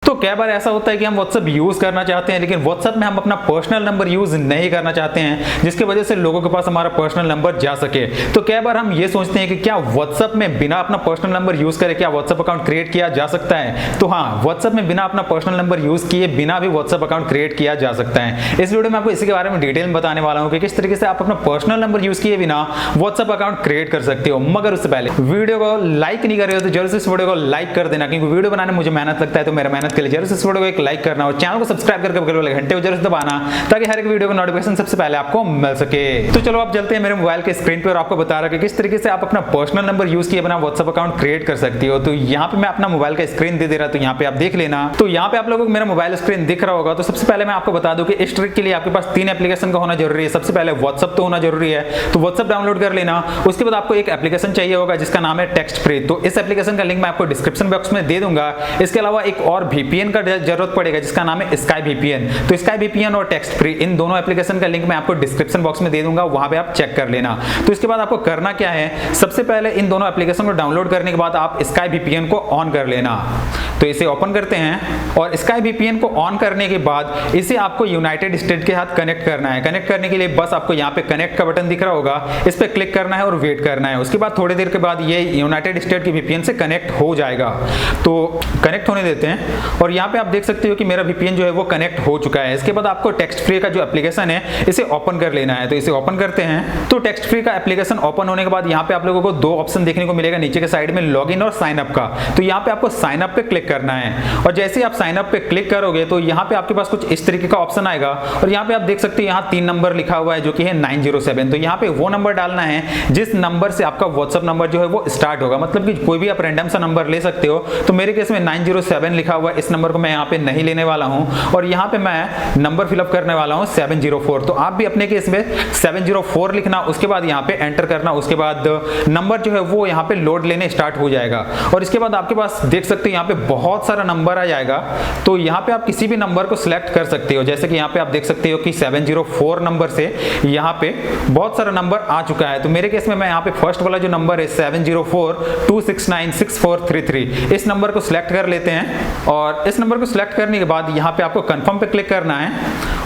तो कई बार ऐसा होता है कि हम व्हाट्सएप यूज करना चाहते हैं लेकिन व्हाट्सएप में हम अपना पर्सनल नंबर यूज नहीं करना चाहते हैं, जिसकी वजह से लोगों के पास हमारा पर्सनल नंबर जा सके। तो कई बार हम ये सोचते हैं कि क्या व्हाट्सएप में बिना अपना पर्सनल नंबर यूज करे क्या व्हाट्सएप अकाउंट क्रिएट किया जा सकता है? तो हाँ, व्हाट्सएप में बिना अपना पर्सनल नंबर यूज किए बिना भी व्हाट्सएप अकाउंट क्रिएट किया जा सकता है। इस वीडियो में आपको इसी के बारे में डिटेल में बताने वाला हूं कि किस तरीके से आप अपना पर्सनल नंबर यूज किए बिना व्हाट्सएप अकाउंट क्रिएट कर सकते हो। मगर उससे पहले वीडियो को लाइक नहीं कर रहे हो तो जरूर से इस वीडियो को लाइक कर देना, क्योंकि वीडियो बनाने में मुझे मेहनत लगता है, तो मेरा मेहनत के लिए जरूर से इस वीडियो को एक लाइक करना और चैनल को सब्सक्राइब करके बगल वाले घंटे को जरूर से दबाना ताकि हर एक वीडियो का नोटिफिकेशन सबसे पहले आपको मिल सके। तो चलो आप चलते हैं मेरे मोबाइल के स्क्रीन पे और आपको बता रहा कि किस तरीके से आप अपना पर्सनल नंबर यूज किए बिना व्हाट्सएप अकाउंट क्रिएट कर सकती हो। तो यहाँ पे मैं अपना मोबाइल का स्क्रीन दे रहा, तो यहाँ पे आप देख लेना। तो यहाँ पे आप लोगों को मेरा मोबाइल स्क्रीन दिख रहा होगा। तो सबसे पहले मैं आपको बता दूं कि इस ट्रिक के लिए आपके पास 3 एप्लीकेशन का होना जरूरी है। सबसे पहले व्हाट्सएप तो होना जरूरी है, तो व्हाट्सएप डाउनलोड कर लेना। उसके बाद आपको एक एप्लीकेशन चाहिए होगा जिसका नाम है टेक्स्ट फ्री। तो इस एप्लीकेशन का लिंक मैं आपको डिस्क्रिप्शन बॉक्स में दे दूंगा। इसके अलावा एक और VPN का जरूरत पड़ेगा जिसका नाम है स्काई VPN। तो स्काई VPN और टेक्स्ट फ्री इन दोनों एप्लीकेशन का लिंक मैं आपको डिस्क्रिप्शन बॉक्स में दे दूंगा, वहां पे आप चेक कर लेना। तो इसके बाद आपको करना क्या है, सबसे पहले इन दोनों एप्लीकेशन को डाउनलोड करने के बाद आप स्काई VPN को ऑन कर लेना। तो इसे ओपन करते हैं और स्काई VPN को ऑन करने के बाद इसे आपको यूनाइटेड स्टेट के साथ कनेक्ट करना है। कनेक्ट करने के लिए बस आपको यहाँ पे कनेक्ट का बटन दिख रहा होगा, इस पे क्लिक करना है और वेट करना है। उसके बाद थोड़ी देर के बाद ये यूनाइटेड स्टेट की VPN से कनेक्ट हो जाएगा। तो कनेक्ट होने देते हैं और यहाँ पे आप देख सकते हो कि मेरा VPN जो है वो कनेक्ट हो चुका है। इसके बाद आपको टेक्स्ट फ्री का जो एप्लीकेशन है इसे ओपन कर लेना है। तो इसे ओपन करते हैं। तो टेक्स्ट फ्री का एप्लीकेशन ओपन होने के बाद यहाँ पे आप लोगों को 2 ऑप्शन देखने को मिलेगा नीचे के साइड में, लॉगिन और साइन अप का। तो यहाँ पे आपको साइन अप पे क्लिक करना है और जैसे ही आप साइन अप पे क्लिक करोगे तो यहाँ पे आपके पास कुछ इस तरीके का ऑप्शन आएगा और यहाँ पे आप देख सकते हो यहाँ 3 नंबर लिखा हुआ है जो कि है 907। तो यहाँ पे वो नंबर डालना है जिस नंबर से आपका व्हाट्सएप नंबर जो है वो स्टार्ट होगा। मतलब कि कोई भी आप रैंडम सा नंबर ले सकते हो। तो मेरे केस में 907 लिखा हुआ है, इस नंबर को मैं यहाँ पे नहीं लेने वाला हूँ और यहाँ पे मैं नंबर फिलअप करने वाला हूँ 704। तो आप भी अपने केस में 704 लिखना, उसके बाद यहाँ पे एंटर करना। उसके बाद नंबर जो है वो यहाँ पे लोड लेने स्टार्ट हो जाएगा और इसके बाद आपके पास देख सकते हैं यहाँ पे बहुत सारा नंबर आ जाएगा। तो यहाँ पे आप किसी भी नंबर को सिलेक्ट कर सकते हो। जैसे कि यहाँ पे आप देख सकते हो कि 704 नंबर से यहाँ पे बहुत सारा नंबर आ चुका है। तो मेरे केस में मैं यहाँ पे फर्स्ट वाला जो नंबर है 70426966433 इस नंबर को सिलेक्ट कर लेते हैं और इस नंबर को सिलेक्ट करने के बाद यहाँ पे आपको कंफर्म पे क्लिक करना है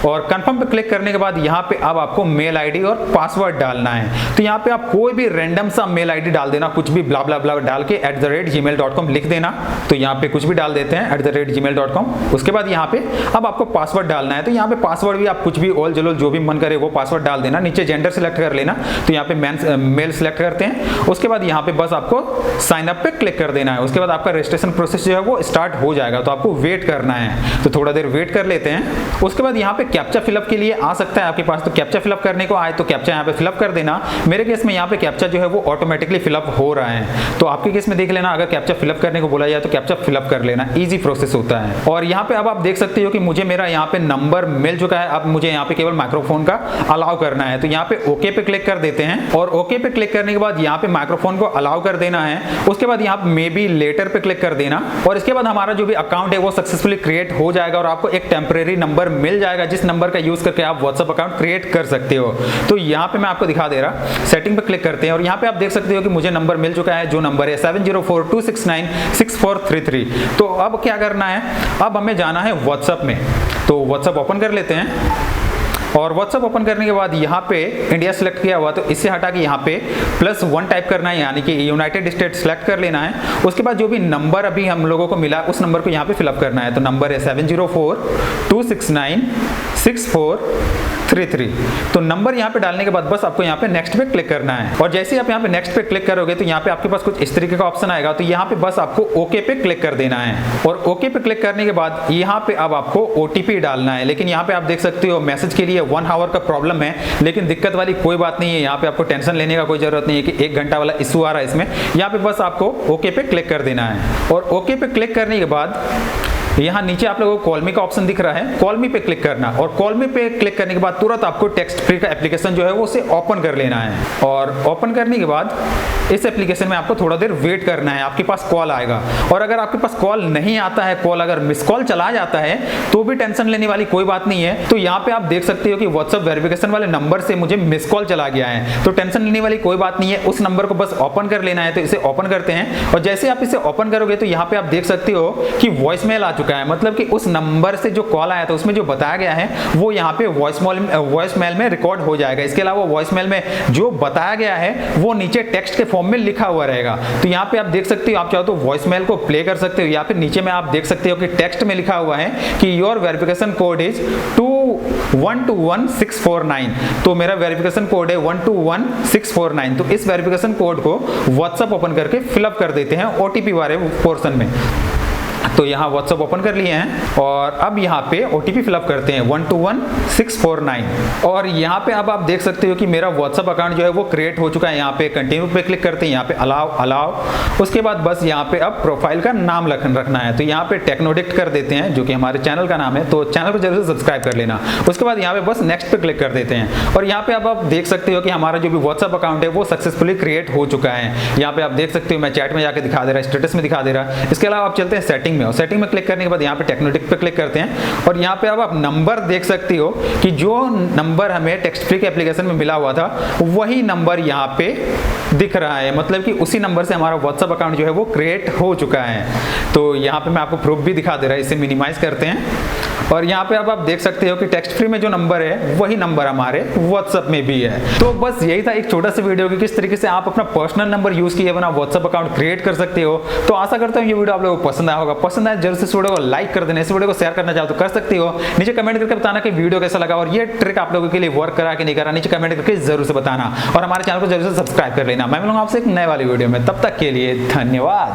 और कंफर्म पे क्लिक करने के बाद यहाँ पे अब आपको मेल आईडी और पासवर्ड डालना है। तो यहाँ पे आप कोई भी रैंडम सा मेल आईडी डाल देना, कुछ भी ब्ला ब्ला ब्ला डाल के @gmail.com लिख देना। तो यहाँ पे कुछ भी डाल देते हैं @gmail.com। उसके बाद यहाँ पे अब आपको पासवर्ड डालना है। तो यहाँ पे पासवर्ड भी आप कुछ भी ओल जलोल जो भी मन करे वो पासवर्ड डाल देना। नीचे जेंडर सिलेक्ट कर लेना। तो यहाँ पे मेल सिलेक्ट करते हैं। उसके बाद यहाँ पे बस आपको साइन अप पे क्लिक कर देना है। उसके बाद आपका रजिस्ट्रेशन प्रोसेस जो है वो स्टार्ट हो जाएगा। तो आपको वेट करना है। तो थोड़ा देर वेट कर लेते हैं। उसके बाद यहाँ पे कैप्चा फिलअप के लिए आ सकता है आपके पास। तो कैप्चा फिलअप करने को आए तो कैप्चा यहाँ पे फिलअप कर देना। मेरे केस में यहाँ पे कैप्चा जो है वो ऑटोमेटिकली फिलअप हो रहा है। तो आपके केस में देख लेना, अगर कैप्चा फिलअप करने को बोला जाए तो कैप्चा फिलअप कर लेना, इजी प्रोसेस होता है। और यहाँ पे अब आप देख सकते हो कि मुझे मेरा यहाँ पे नंबर मिल चुका है। अब मुझे यहाँ पे केवल माइक्रोफोन का अलाउ करना है। तो यहाँ पे ओके पे क्लिक कर देते हैं और ओके पे क्लिक करने के बाद यहाँ पे माइक्रोफोन को अलाउ कर देना है। उसके बाद यहाँ पे मे बी लेटर पे क्लिक कर देना और इसके बाद हमारा जो भी अकाउंट है वो सक्सेसफुली क्रिएट हो जाएगा और आपको एक टेम्परेरी नंबर मिल जाएगा जिस नंबर का यूज करके आप व्हाट्सएप अकाउंट क्रिएट कर सकते हो। तो यहाँ पे मैं आपको दिखा दे रहा, सेटिंग पे क्लिक करते हैं और यहाँ पे आप देख सकते हो कि मुझे नंबर मिल चुका है, जो नंबर है 70426966433। तो अब क्या करना है, अब हमें जाना है व्हाट्सएप में। तो व्हाट्सएप ओपन कर लेते हैं और व्हाट्सएप ओपन करने के बाद यहाँ पे इंडिया सिलेक्ट किया हुआ, तो इसे हटा के यहाँ पे +1 टाइप करना है, यानी कि यूनाइटेड स्टेट सिलेक्ट कर लेना है। उसके बाद जो भी नंबर अभी हम लोगों को मिला उस नंबर को यहाँ पे फिलअप करना है। तो नंबर है 70426966433। तो नंबर यहाँ पे डालने के बाद बस आपको यहाँ पे नेक्स्ट पे क्लिक करना है और जैसे ही आप यहाँ पे नेक्स्ट पे क्लिक करोगे तो यहाँ पे आपके पास कुछ इस तरीके का ऑप्शन आएगा। तो यहाँ पे बस आपको ओके पे क्लिक कर देना है और ओके पे क्लिक करने के बाद यहाँ पे अब आपको OTP डालना है। लेकिन यहाँ पे आप देख सकते हो मैसेज के लिए 1 आवर का प्रॉब्लम है, लेकिन दिक्कत वाली कोई बात नहीं है। यहाँ पे आपको टेंशन लेने का कोई जरूरत नहीं है कि 1 घंटा वाला इशू आ रहा है इसमें। यहाँ पे बस आपको ओके पे क्लिक कर देना है और ओके पे क्लिक करने के बाद यहाँ नीचे आप लोगों को कॉल मी का ऑप्शन दिख रहा है, कॉल मी पे क्लिक करना और कॉल मी पे क्लिक करने के बाद तुरंत आपको टेक्स्ट फ्री का एप्लीकेशन जो है वो उसे ओपन कर लेना है और ओपन करने के बाद इस एप्लीकेशन में आपको थोड़ा देर वेट करना है, आपके पास कॉल आएगा। और अगर आपके पास कॉल नहीं आता है, कॉल अगर मिस कॉल चला जाता है तो भी टेंशन लेने वाली कोई बात नहीं है। तो यहाँ पे आप देख सकते हो कि व्हाट्सएप वेरिफिकेशन वाले नंबर से मुझे मिस कॉल चला गया है, तो टेंशन लेने वाली कोई बात नहीं है। उस नंबर को बस ओपन कर लेना है। तो इसे ओपन करते हैं और जैसे आप इसे ओपन करोगे तो यहाँ पे आप देख सकते हो कि वॉइस मेल आ चुका है, मतलब कि उस नंबर से जो कॉल आया था उसमें जो बताया गया है वो यहाँ पे वॉइस मेल में रिकॉर्ड हो जाएगा। इसके अलावा वॉइस मेल में जो बताया गया है वो नीचे टेक्स्ट के फॉर्म में लिखा हुआ रहेगा। तो यहाँ पे आप देख सकते हो, आप चाहो तो वॉइस मेल को प्ले कर सकते हो, या फिर नीचे में आप देख सकते हो कि टेक्स्ट में लिखा हुआ है कि योर वेरिफिकेशन कोड इज 121649। तो मेरा वेरिफिकेशन कोड है 121649। तो इस वेरिफिकेशन कोड को व्हाट्सएप ओपन करके फिलअप कर देते हैं ओटीपी वाले पोर्शन में। तो यहाँ व्हाट्सएप ओपन कर लिए हैं और अब यहाँ पे ओटीपी फिलअप करते हैं 121649। और यहाँ पे अब आप देख सकते हो कि मेरा व्हाट्सएप अकाउंट जो है वो क्रिएट हो चुका है। यहाँ पे कंटिन्यू पे क्लिक करते हैं, यहाँ पे अलाउ। उसके बाद बस यहाँ पे अब प्रोफाइल का नाम रखना है। तो यहाँ पे टेक्नोडिक्ट कर देते हैं, जो कि हमारे चैनल का नाम है। तो चैनल को जरूर से सब्सक्राइब कर लेना। उसके बाद यहाँ पे बस नेक्स्ट पे क्लिक कर देते हैं और यहाँ पे अब आप देख सकते हो कि हमारा जो भी व्हाट्सएप अकाउंट है वो सक्सेसफुली क्रिएट हो चुका है। यहाँ पे आप देख सकते हो मैं चैट में जाकर दिखा दे रहा है, स्टेटस में दिखा दे रहा है। इसके अलावा आप चलते हैं सेटिंग में, और सेटिंग में क्लिक करने के बाद यहाँ पे टेक्नोडिक्ट पे क्लिक करते हैं और यहाँ पे अब आप नंबर देख सकते हो कि जो नंबर हमें टेक्स्ट फ्री के एप्लीकेशन में मिला हुआ था वही नंबर यहाँ पे दिख रहा है, मतलब कि उसी नंबर से हमारा व्हाट्सएप अकाउंट जो है वो क्रिएट हो चुका है। तो यहाँ पे मैं आपको प्रूफ भी दिखा दे रहा है, इसे मिनिमाइज करते हैं और यहाँ पे अब आप देख सकते हो कि टेक्स्ट फ्री में जो नंबर है वही नंबर हमारे व्हाट्सएप में भी है। तो बस यही था एक छोटा सा वीडियो कि किस तरीके से आप अपना पर्सनल नंबर यूज किए अपना व्हाट्सएप अकाउंट क्रिएट कर सकते हो। तो आशा करता हूँ ये वीडियो आप लोगों को पसंद आया होगा। पसंद आया जरूर से इस वीडियो को लाइक कर देना, इस वीडियो को शेयर करना चाहो तो कर सकते हो। नीचे कमेंट करके बताना कि वीडियो कैसा लगा और ये ट्रिक आप लोगों के लिए वर्क करा कि नहीं करा, नीचे कमेंट करके जरूर से बताना और हमारे चैनल को जरूर से सब्सक्राइब कर लेना। मैं मिलूंगा आपसे एक नए वाली वीडियो में, तब तक के लिए धन्यवाद।